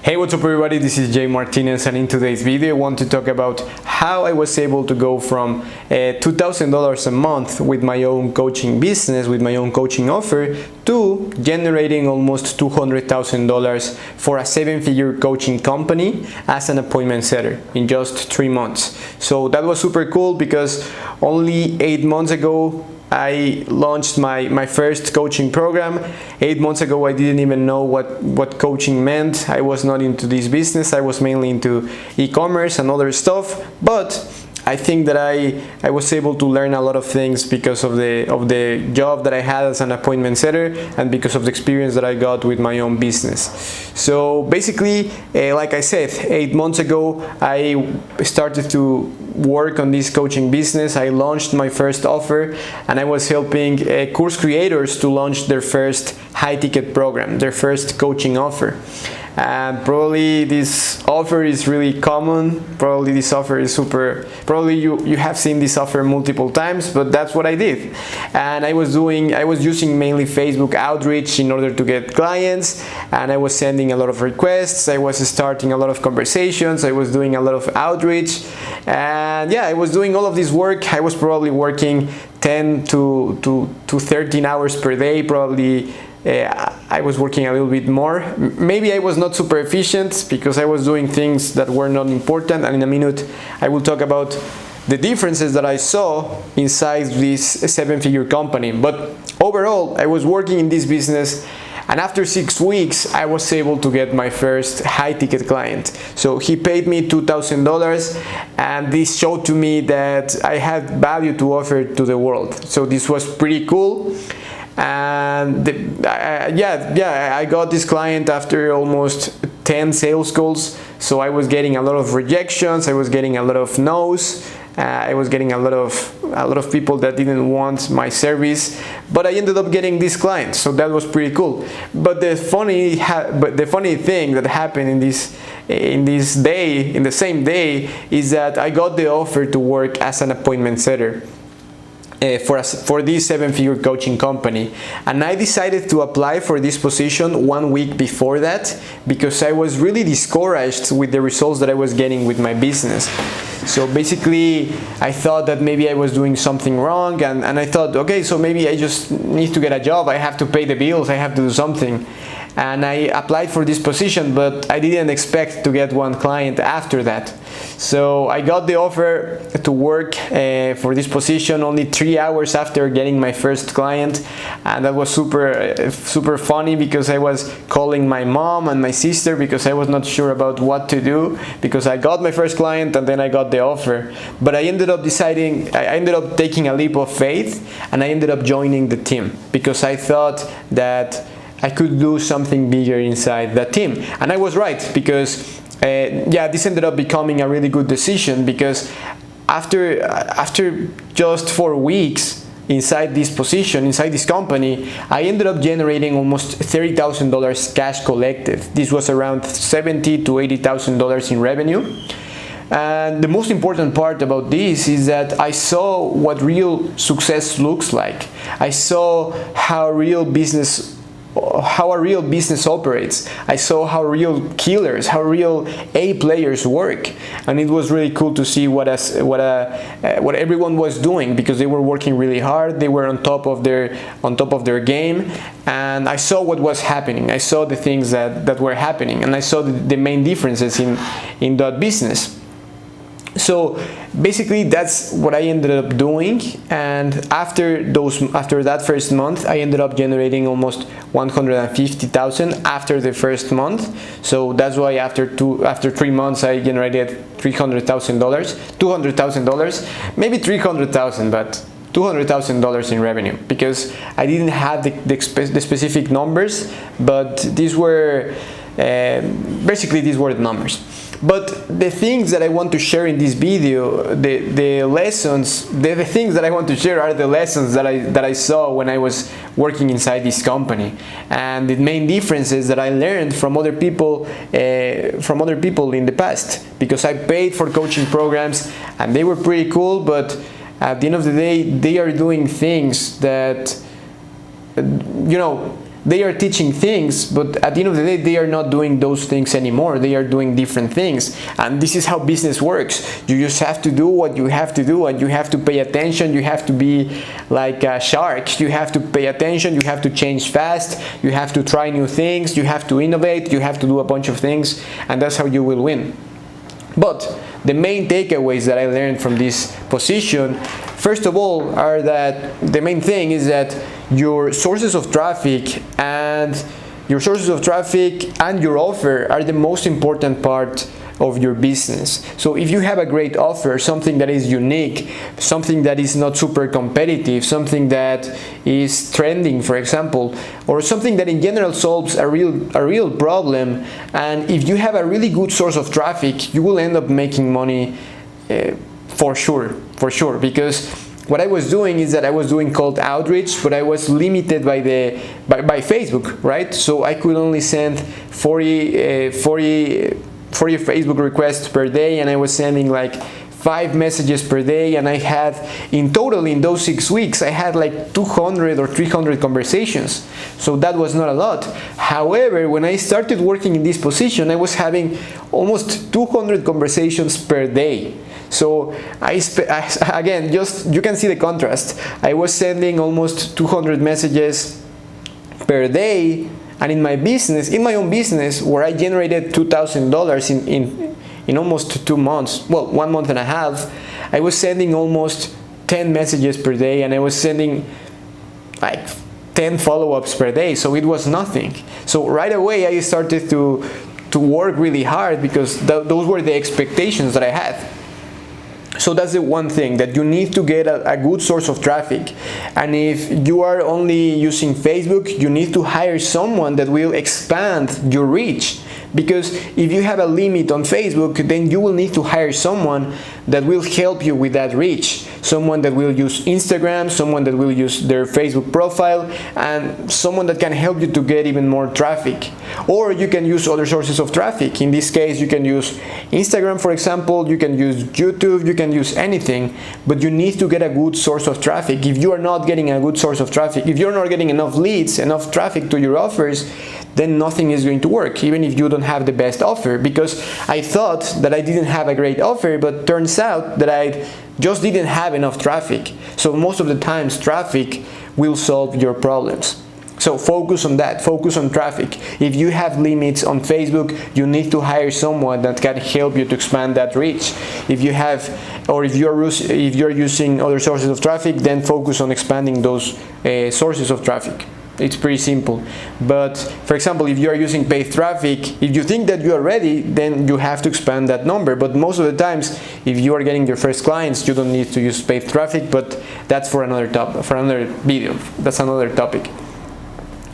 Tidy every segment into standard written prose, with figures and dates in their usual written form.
Hey, what's up everybody, this is Jay Martinez, and in today's video I want to talk about how I was able to go from $2,000 a month with my own coaching business, with my own coaching offer, to generating almost $200,000 for a seven-figure coaching company as an appointment setter in just 3 months. So that was super cool because only 8 months ago I launched my first coaching program. 8 months ago, I didn't even know what coaching meant. I was not into this business. I was mainly into e-commerce and other stuff. But I think that I was able to learn a lot of things because of the job that I had as an appointment setter and because of the experience that I got with my own business. So basically, like I said, 8 months ago, I started to work on this coaching business. I launched my first offer and I was helping course creators to launch their first high-ticket program, their first coaching offer. And probably this offer is really common. Probably this offer is probably you have seen this offer multiple times, but that's what I did. And I was using mainly Facebook outreach in order to get clients, and I was sending a lot of requests. I was starting a lot of conversations. I was doing a lot of outreach, and yeah, I was doing all of this work. I was probably working 10 to 13 hours per day, probably. I was working a little bit more. Maybe I was not super efficient because I was doing things that were not important, and in a minute I will talk about the differences that I saw inside this seven-figure company. But overall, I was working in this business, and after 6 weeks I was able to get my first high-ticket client. So he paid me $2,000, and this showed to me that I had value to offer to the world. So this was pretty cool. And I got this client after almost 10 sales calls. So I was getting a lot of rejections, I was getting a lot of no's, I was getting a lot of people that didn't want my service, but I ended up getting this client. So that was pretty cool. But the funny thing that happened in the same day, is that I got the offer to work as an appointment setter for this seven-figure coaching company, and I decided to apply for this position 1 week before that because I was really discouraged with the results that I was getting with my business. So basically, I thought that maybe I was doing something wrong, and I thought, okay, so maybe I just need to get a job. I have to pay the bills, I have to do something. And I applied for this position, but I didn't expect to get one client after that. So I got the offer to work for this position only 3 hours after getting my first client, and that was super funny because I was calling my mom and my sister because I was not sure about what to do, because I got my first client and then I got the offer. But I ended up taking a leap of faith, and I ended up joining the team because I thought that I could do something bigger inside that team. And I was right, because this ended up becoming a really good decision, because after just 4 weeks inside this position, inside this company, I ended up generating almost $30,000 cash collected. This was around $70,000 to $80,000 in revenue. And the most important part about this is that I saw what real success looks like. I saw how a real business operates. I saw how real killers, how real A players work, and it was really cool to see what everyone was doing, because they were working really hard. They were on top of their game, and I saw what was happening. I saw the things that were happening, and I saw the main differences in that business. So basically, that's what I ended up doing, and after that first month, I ended up generating almost $150,000 after the first month. So that's why after 3 months, I generated $200,000, maybe $300,000, but $200,000 in revenue, because I didn't have the specific numbers, but these were these were the numbers. But the things that I want to share in this video, the things that I want to share are the lessons that I saw when I was working inside this company, and the main differences that I learned from other people in the past, because I paid for coaching programs and they were pretty cool, but at the end of the day, they are doing things that, they are teaching things, but at the end of the day, they are not doing those things anymore. They are doing different things. And this is how business works. You just have to do what you have to do, and you have to pay attention. You have to be like a shark. You have to pay attention. You have to change fast. You have to try new things. You have to innovate. You have to do a bunch of things, and that's how you will win. But the main takeaways that I learned from this position, first of all, are that the main thing is that your sources of traffic and your offer are the most important part of your business. So if you have a great offer, something that is unique, something that is not super competitive, something that is trending, for example, or something that in general solves a real problem, and if you have a really good source of traffic, you will end up making money for sure, because what I was doing is that I was doing cold outreach, but I was limited by Facebook, right? So I could only send 40 Facebook requests per day, and I was sending like 5 messages per day, and I had in total in those 6 weeks I had like 200 or 300 conversations. So that was not a lot. However, when I started working in this position, I was having almost 200 conversations per day. So again, just you can see the contrast. I was sending almost 200 messages per day, and in my own business, where I generated $2,000 in almost 2 months, well, 1 month and a half, I was sending almost 10 messages per day, and I was sending like 10 follow-ups per day, so it was nothing. So right away I started to work really hard, because those were the expectations that I had. So that's the one thing, that you need to get a good source of traffic. And if you are only using Facebook, you need to hire someone that will expand your reach. Because if you have a limit on Facebook, then you will need to hire someone that will help you with that reach. Someone that will use Instagram, someone that will use their Facebook profile, and someone that can help you to get even more traffic. Or you can use other sources of traffic. In this case, you can use Instagram, for example, you can use YouTube, you can use anything, but you need to get a good source of traffic. If you are not getting a good source of traffic, if you're not getting enough leads, enough traffic to your offers, then nothing is going to work, even if you don't have the best offer. Because I thought that I didn't have a great offer, but turns out that I just didn't have enough traffic. So most of the times, traffic will solve your problems. So focus on that, focus on traffic. If you have limits on Facebook, you need to hire someone that can help you to expand that reach. If you're using other sources of traffic, then focus on expanding those sources of traffic. It's pretty simple. But for example, if you are using paid traffic, if you think that you are ready, then you have to expand that number. But most of the times, if you are getting your first clients, you don't need to use paid traffic, but that's for another video. That's another topic.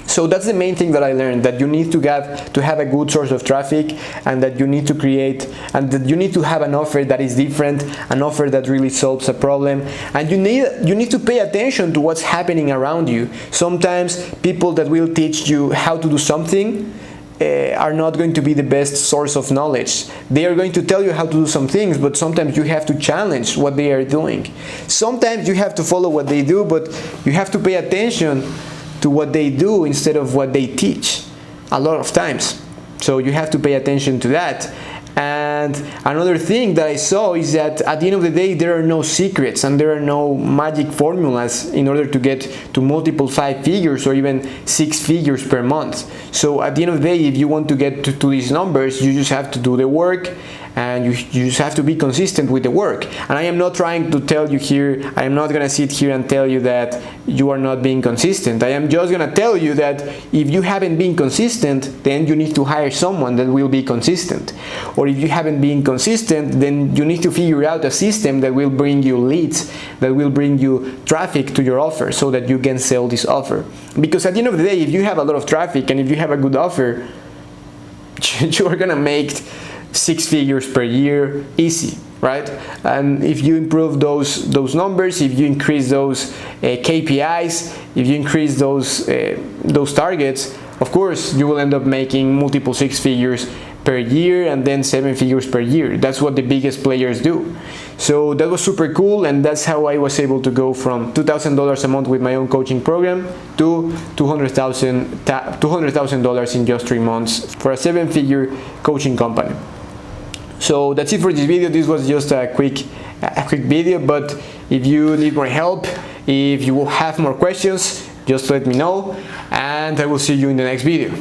So that's the main thing that I learned, that you need to have a good source of traffic, and that you need to create, and that you need to have an offer that is different, an offer that really solves a problem, and you need to pay attention to what's happening around you. Sometimes people that will teach you how to do something are not going to be the best source of knowledge. They are going to tell you how to do some things, but sometimes you have to challenge what they are doing. Sometimes you have to follow what they do, but you have to pay attention to what they do instead of what they teach a lot of times. So you have to pay attention to that. And another thing that I saw is that at the end of the day, there are no secrets and there are no magic formulas in order to get to multiple 5 figures or even 6 figures per month. So at the end of the day, if you want to get to these numbers, you just have to do the work, and you just have to be consistent with the work. And I am not trying to tell you here, I am not going to sit here and tell you that you are not being consistent. I am just going to tell you that if you haven't been consistent, then you need to hire someone that will be consistent. Or if you haven't been consistent, then you need to figure out a system that will bring you leads, that will bring you traffic to your offer so that you can sell this offer. Because at the end of the day, if you have a lot of traffic and if you have a good offer, you are going to make 6 figures per year easy, right? And if you improve those numbers, if you increase those KPIs, if you increase those targets, of course you will end up making multiple 6 figures per year and then 7 figures per year. That's what the biggest players do. So that was super cool, and that's how I was able to go from $2,000 a month with my own coaching program to $200,000 in just 3 months for a 7-figure coaching company. So that's it for this video. This was just a quick video, but if you need more help, if you have more questions, just let me know, and I will see you in the next video.